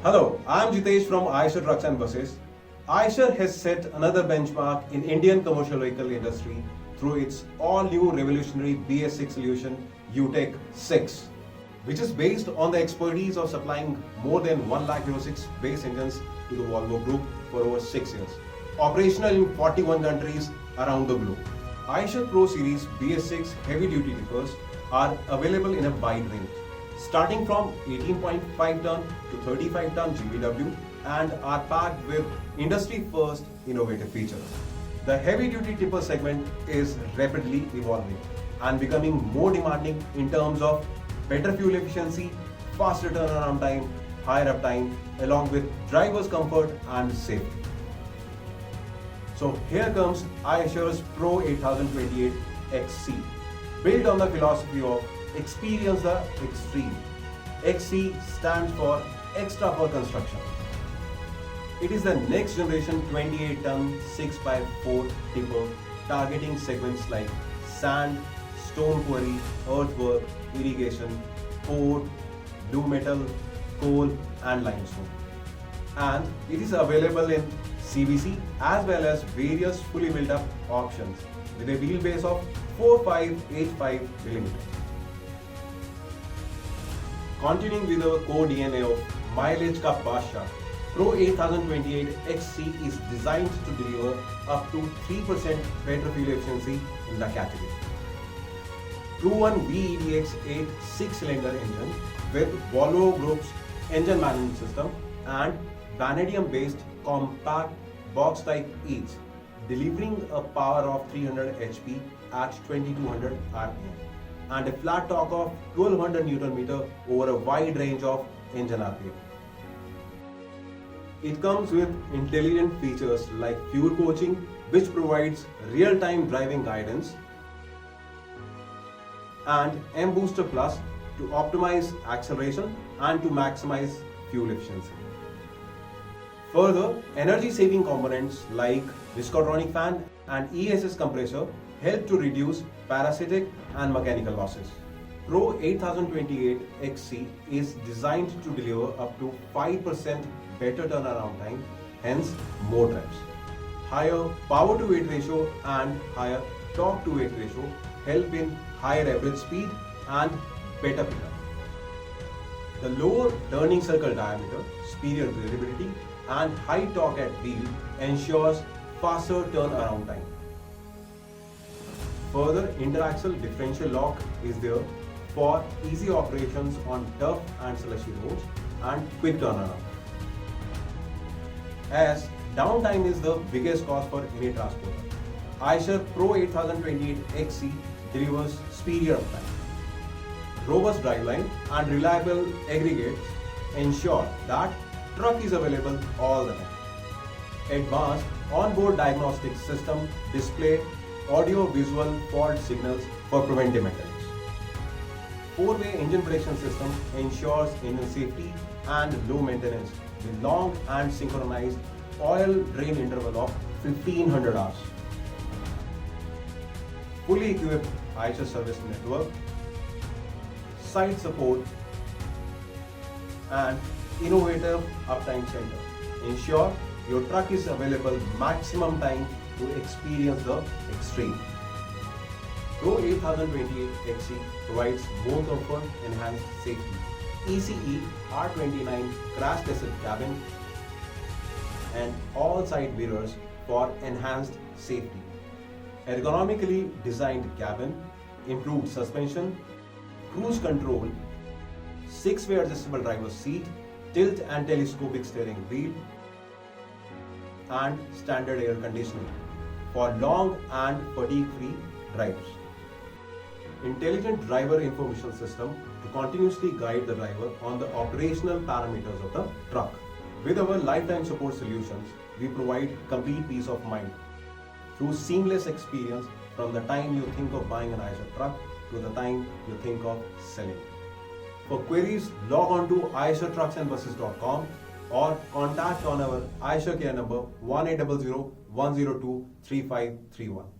Hello, I am Jitesh from Eicher Trucks and Buses. Eicher has set another benchmark in Indian commercial vehicle industry through its all-new revolutionary BS6 solution, UTEC 6, which is based on the expertise of supplying more than 1 lakh Euro 6 base engines to the Volvo Group for over 6 years. Operational in 41 countries around the globe. Eicher Pro Series BS6 heavy-duty tippers are available in a wide range, starting from 18.5 ton to 35 ton GVW, and are packed with industry-first innovative features. The heavy-duty tipper segment is rapidly evolving and becoming more demanding in terms of better fuel efficiency, faster turnaround time, higher uptime, along with driver's comfort and safety. So here comes Eicher's Pro 8028 XC, built on the philosophy of experience the extreme. XC stands for Extra for Construction. It is the next generation 28-ton 6x4 tipper targeting segments like sand, stone quarry, earthwork, irrigation, port, blue metal, coal and limestone. And it is available in CBC as well as various fully built up options with a wheelbase of 4585 mm. Continuing with our core DNA of mileage ka Badshah, Pro 8028 XC is designed to deliver up to 3% better fuel efficiency in the category. Proven VEDX 8 6-cylinder engine with Volvo Group's engine management system and vanadium-based compact box type each, delivering a power of 300 HP at 2200 RPM and a flat torque of 1200 Nm over a wide range of engine RPM. It comes with intelligent features like fuel coaching, which provides real-time driving guidance, and M Booster Plus to optimize acceleration and to maximize fuel efficiency. Further, energy-saving components like Viscotronic fan and ESS compressor help to reduce parasitic and mechanical losses. Pro 8028 XC is designed to deliver up to 5% better turnaround time, hence more trips. Higher power to weight ratio and higher torque to weight ratio help in higher average speed and better pickup. The lower turning circle diameter, superior durability and high torque at wheel ensures faster turnaround time. Further, interaxle differential lock is there for easy operations on tough and slushy roads and quick turnaround. As downtime is the biggest cost for any transporter, Eicher Pro 8028 XC delivers superior uptime. Robust driveline and reliable aggregates ensure that truck is available all the time. Advanced onboard diagnostic system display audio-visual fault signals for preventive maintenance. 4-way engine protection system ensures engine safety and low maintenance with long and synchronized oil drain interval of 1500 hours. Fully equipped Eicher service network, site support and innovative uptime center ensure your truck is available maximum time to experience the extreme. Pro 8028 XC provides more comfort, enhanced safety, ECE R29 crash tested cabin and all side mirrors for enhanced safety. Ergonomically designed cabin, improved suspension, cruise control, 6-way adjustable driver's seat, tilt and telescopic steering wheel, and standard air conditioning for long and fatigue-free drives. Intelligent driver information system to continuously guide the driver on the operational parameters of the truck. With our lifetime support solutions, we provide complete peace of mind through seamless experience from the time you think of buying an Eicher truck to the time you think of selling. For queries, log on to eichertrucksandbuses.com or contact on our Eicher care number 1800 102 3531.